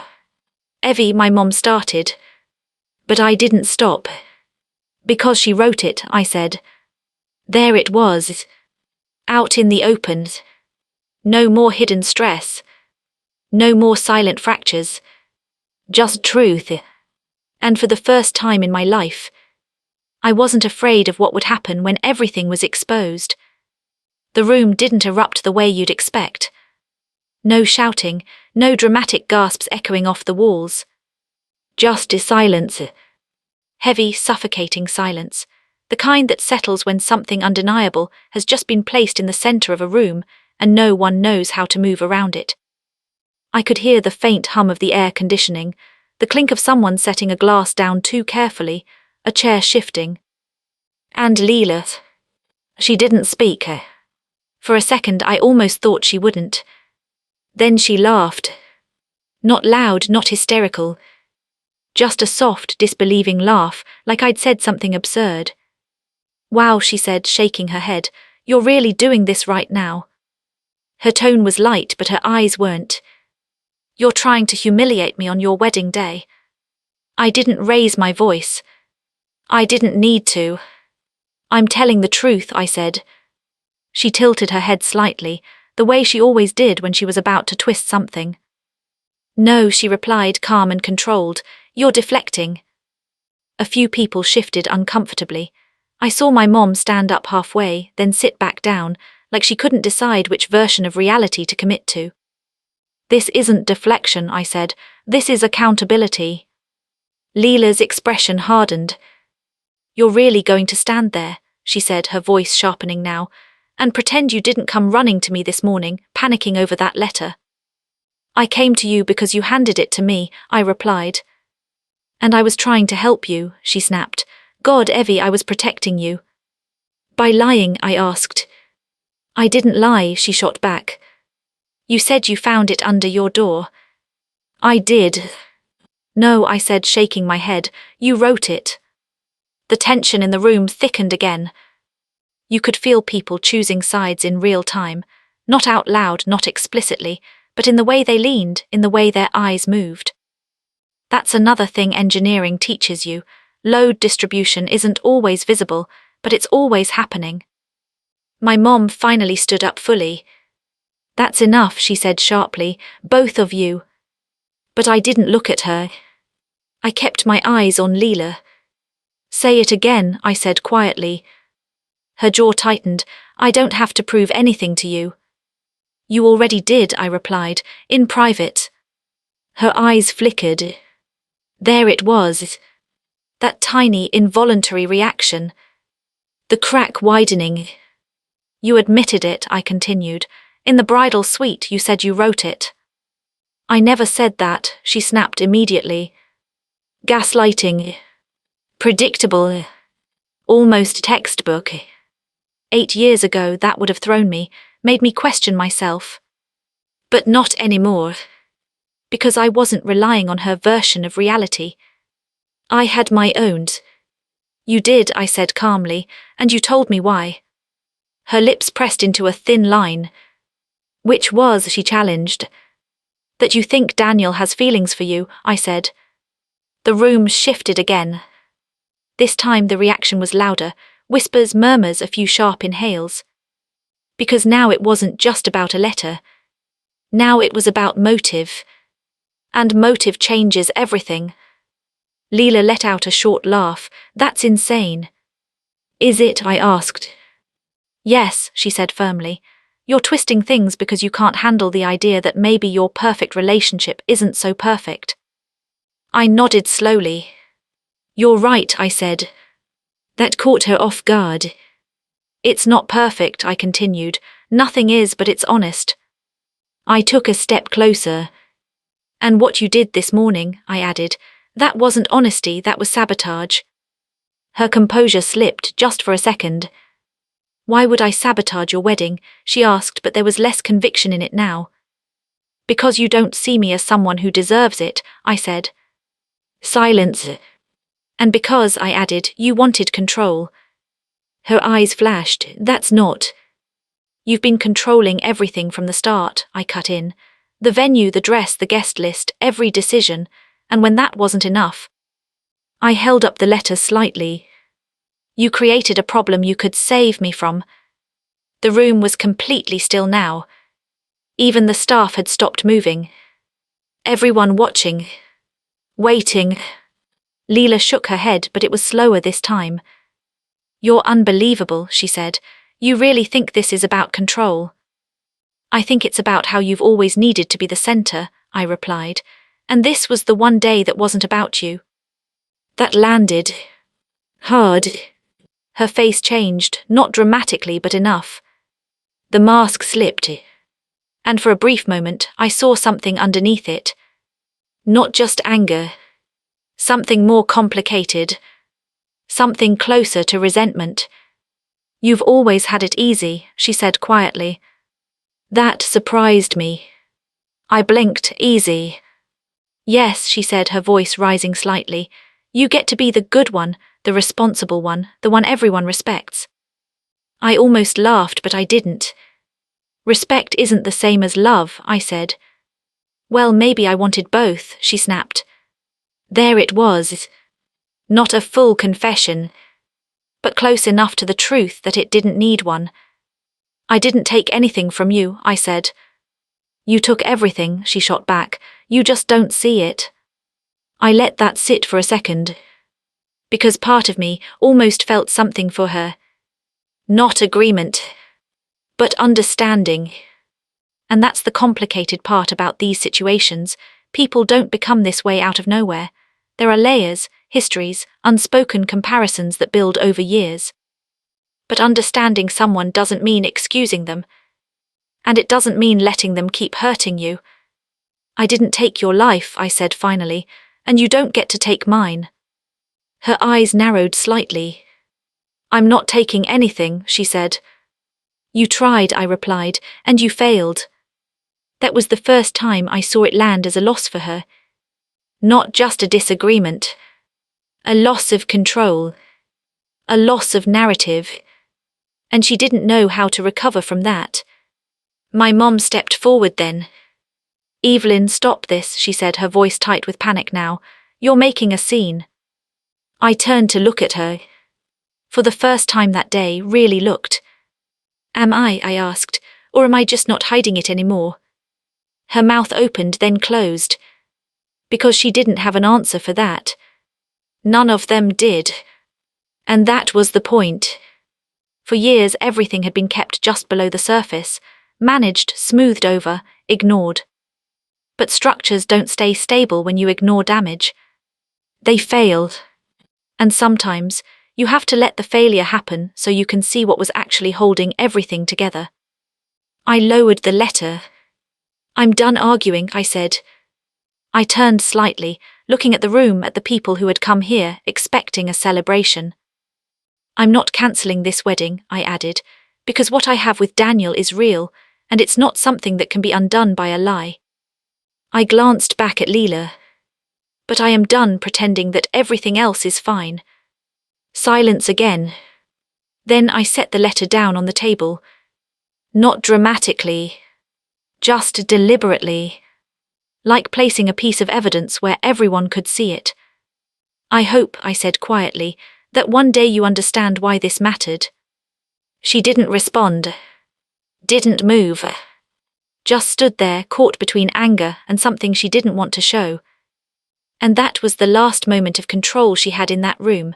Evie, my mom started. But I didn't stop. Because she wrote it, I said. There it was. Out in the open. No more hidden stress. No more silent fractures. Just truth. And for the first time in my life, I wasn't afraid of what would happen when everything was exposed. The room didn't erupt the way you'd expect. No shouting, no dramatic gasps echoing off the walls. Just silence. Heavy, suffocating silence. The kind that settles when something undeniable has just been placed in the center of a room and no one knows how to move around it. I could hear the faint hum of the air conditioning, the clink of someone setting a glass down too carefully, a chair shifting. And Leela. She didn't speak. For a second I almost thought she wouldn't. Then she laughed. Not loud, not hysterical. Just a soft, disbelieving laugh, like I'd said something absurd. Wow, she said, shaking her head. You're really doing this right now. Her tone was light, but her eyes weren't. You're trying to humiliate me on your wedding day. I didn't raise my voice. I didn't need to. I'm telling the truth, I said. She tilted her head slightly, the way she always did when she was about to twist something. No, she replied, calm and controlled. You're deflecting. A few people shifted uncomfortably. I saw my mom stand up halfway, then sit back down, like she couldn't decide which version of reality to commit to. This isn't deflection, I said. This is accountability. Leela's expression hardened. You're really going to stand there, she said, her voice sharpening now, and pretend you didn't come running to me this morning, panicking over that letter. I came to you because you handed it to me, I replied. And I was trying to help you, she snapped. God, Evie, I was protecting you. By lying, I asked. I didn't lie, she shot back. You said you found it under your door. I did. No, I said, shaking my head. You wrote it. The tension in the room thickened again. You could feel people choosing sides in real time, not out loud, not explicitly, but in the way they leaned, in the way their eyes moved. That's another thing engineering teaches you. Load distribution isn't always visible, but it's always happening. My mom finally stood up fully. That's enough, she said sharply, both of you. But I didn't look at her. I kept my eyes on Leela. Say it again, I said quietly. Her jaw tightened. I don't have to prove anything to you. You already did, I replied, in private. Her eyes flickered. There it was. That tiny, involuntary reaction. The crack widening. You admitted it, I continued. In the bridal suite, you said you wrote it. I never said that, she snapped immediately. Gaslighting. Predictable. Almost textbook. 8 years ago, that would have thrown me, made me question myself. But not anymore. Because I wasn't relying on her version of reality. I had my own. You did, I said calmly, and you told me why. Her lips pressed into a thin line. Which was, she challenged. That you think Daniel has feelings for you, I said. The room shifted again. This time the reaction was louder, Whispers, murmurs, a few sharp inhales. Because now it wasn't just about a letter. Now it was about motive. And motive changes everything. Leela let out a short laugh. That's insane. Is it? I asked. Yes, she said firmly. You're twisting things because you can't handle the idea that maybe your perfect relationship isn't so perfect. I nodded slowly. You're right, I said. That caught her off guard. It's not perfect, I continued. Nothing is, but it's honest. I took a step closer. And what you did this morning, I added, that wasn't honesty, that was sabotage. Her composure slipped just for a second. Why would I sabotage your wedding? She asked, but there was less conviction in it now. Because you don't see me as someone who deserves it, I said. Silence. And because, I added, you wanted control. Her eyes flashed. That's not. You've been controlling everything from the start, I cut in. The venue, the dress, the guest list, every decision, and when that wasn't enough, I held up the letter slightly. You created a problem you could save me from. The room was completely still now. Even the staff had stopped moving. Everyone watching. Waiting. Leela shook her head, but it was slower this time. You're unbelievable, she said. You really think this is about control? I think it's about how you've always needed to be the center, I replied, and this was the one day that wasn't about you. That landed. Hard. Her face changed, not dramatically but enough. The mask slipped, and for a brief moment I saw something underneath it. Not just anger. Something more complicated. Something closer to resentment. You've always had it easy, she said quietly. That surprised me. I blinked. Easy. Yes, she said, her voice rising slightly. You get to be the good one, the responsible one, the one everyone respects. I almost laughed, but I didn't. Respect isn't the same as love, I said. Well, maybe I wanted both, she snapped. There it was. Not a full confession, but close enough to the truth that it didn't need one. I didn't take anything from you, I said. You took everything, she shot back. You just don't see it. I let that sit for a second. Because part of me almost felt something for her. Not agreement, but understanding. And that's the complicated part about these situations. People don't become this way out of nowhere. There are layers, histories, unspoken comparisons that build over years. But understanding someone doesn't mean excusing them. And it doesn't mean letting them keep hurting you. I didn't take your life, I said finally, and you don't get to take mine. Her eyes narrowed slightly. I'm not taking anything, she said. You tried, I replied, and you failed. That was the first time I saw it land as a loss for her. Not just a disagreement. A loss of control. A loss of narrative. And she didn't know how to recover from that. My mom stepped forward then. Evelyn, stop this, she said, her voice tight with panic now. You're making a scene. I turned to look at her. For the first time that day, really looked. Am I asked, or am I just not hiding it anymore? Her mouth opened, then closed. Because she didn't have an answer for that. None of them did. And that was the point. For years, everything had been kept just below the surface, managed, smoothed over, ignored. But structures don't stay stable when you ignore damage. They fail. And sometimes, you have to let the failure happen so you can see what was actually holding everything together. I lowered the letter. I'm done arguing, I said. I turned slightly, looking at the room, at the people who had come here, expecting a celebration. I'm not cancelling this wedding, I added, because what I have with Daniel is real, and it's not something that can be undone by a lie. I glanced back at Leela. But I am done pretending that everything else is fine. Silence again. Then I set the letter down on the table. Not dramatically. Just deliberately. Like placing a piece of evidence where everyone could see it. I hope, I said quietly, That one day you understand why this mattered. She didn't respond. Didn't move. Just stood there, caught between anger and something she didn't want to show. And that was the last moment of control she had in that room.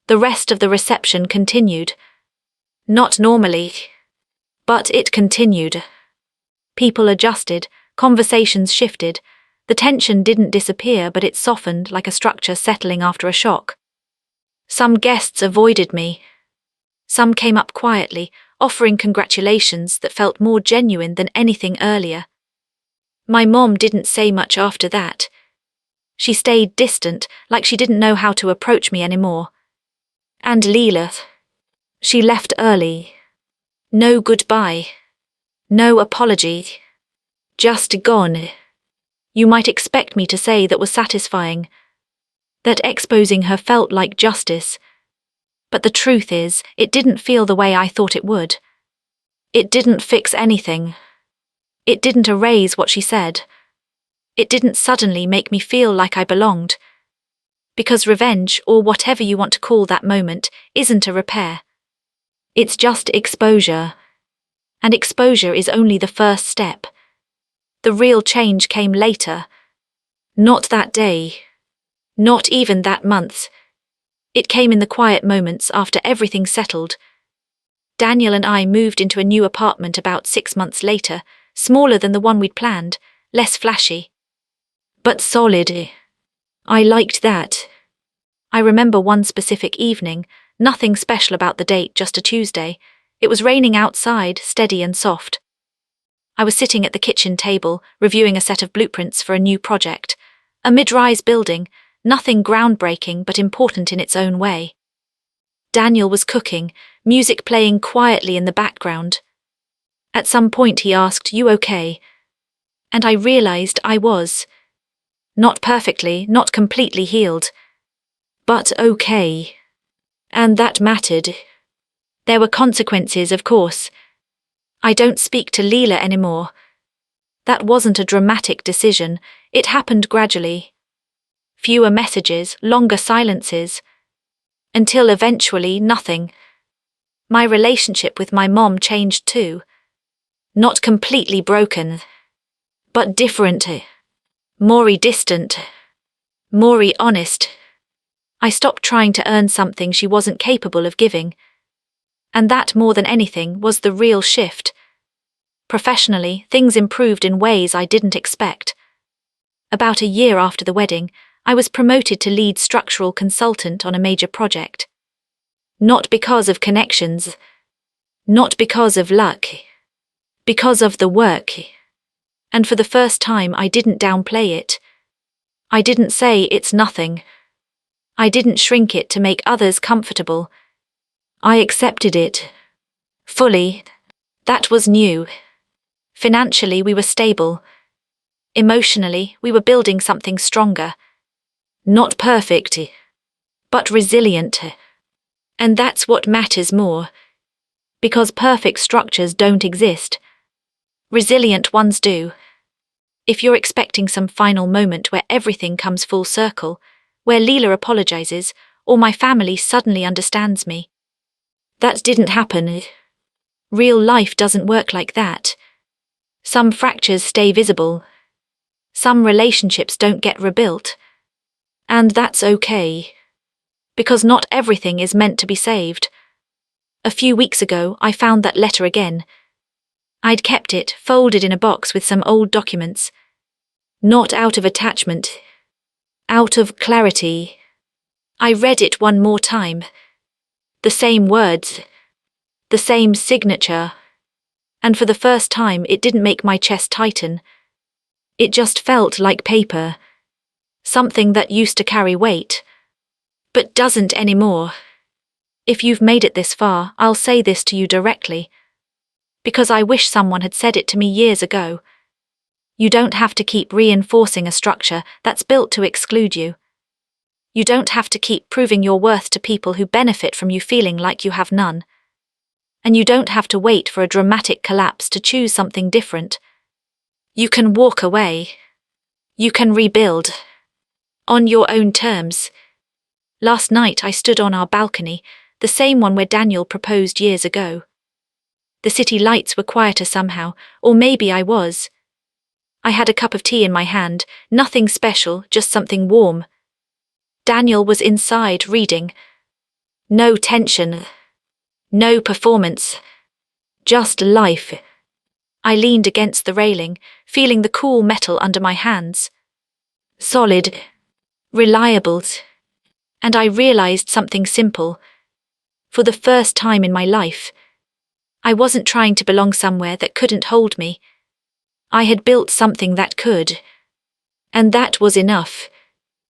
The rest of the reception continued. Not normally. But it continued. People adjusted, conversations shifted. The tension didn't disappear, but it softened like a structure settling after a shock. Some guests avoided me. Some came up quietly, offering congratulations that felt more genuine than anything earlier. My mom didn't say much after that. She stayed distant, like she didn't know how to approach me anymore. And Leela. She left early. No goodbye. No apology. Just gone. You might expect me to say that was satisfying. That exposing her felt like justice. But the truth is, it didn't feel the way I thought it would. It didn't fix anything. It didn't erase what she said. It didn't suddenly make me feel like I belonged. Because revenge, or whatever you want to call that moment, isn't a repair. It's just exposure. And exposure is only the first step. The real change came later. Not that day. Not even that month. It came in the quiet moments after everything settled. Daniel and I moved into a new apartment about 6 months later, smaller than the one we'd planned, less flashy. But solid. I liked that. I remember one specific evening, nothing special about the date, just a Tuesday. It was raining outside, steady and soft. I was sitting at the kitchen table, reviewing a set of blueprints for a new project. A mid-rise building, nothing groundbreaking but important in its own way. Daniel was cooking, music playing quietly in the background. At some point he asked, "You okay?" And I realized I was. Not perfectly, not completely healed. But okay. And that mattered. There were consequences, of course. I don't speak to Leela anymore. That wasn't a dramatic decision. It happened gradually. Fewer messages, longer silences. Until eventually nothing. My relationship with my mom changed too. Not completely broken. But different. More distant. More honest. I stopped trying to earn something she wasn't capable of giving. And that, more than anything, was the real shift. Professionally, things improved in ways I didn't expect. About a year after the wedding, I was promoted to lead structural consultant on a major project. Not because of connections. Not because of luck. Because of the work. And for the first time I didn't downplay it. I didn't say it's nothing. I didn't shrink it to make others comfortable. I accepted it. Fully. That was new. Financially, we were stable. Emotionally, we were building something stronger. Not perfect, but resilient. And that's what matters more. Because perfect structures don't exist. Resilient ones do. If you're expecting some final moment where everything comes full circle, where Leela apologizes, or my family suddenly understands me, that didn't happen. Real life doesn't work like that. Some fractures stay visible. Some relationships don't get rebuilt. And that's okay. Because not everything is meant to be saved. A few weeks ago, I found that letter again. I'd kept it, folded in a box with some old documents. Not out of attachment. Out of clarity. I read it one more time. The same words. The same signature. And for the first time, it didn't make my chest tighten. It just felt like paper. Something that used to carry weight. But doesn't anymore. If you've made it this far, I'll say this to you directly. Because I wish someone had said it to me years ago. You don't have to keep reinforcing a structure that's built to exclude you. You don't have to keep proving your worth to people who benefit from you feeling like you have none. And you don't have to wait for a dramatic collapse to choose something different. You can walk away. You can rebuild. On your own terms. Last night I stood on our balcony, the same one where Daniel proposed years ago. The city lights were quieter somehow, or maybe I was. I had a cup of tea in my hand, nothing special, just something warm. Daniel was inside, reading. No tension. No performance. Just life. I leaned against the railing, feeling the cool metal under my hands. Solid. Reliable. And I realized something simple. For the first time in my life, I wasn't trying to belong somewhere that couldn't hold me. I had built something that could. And that was enough.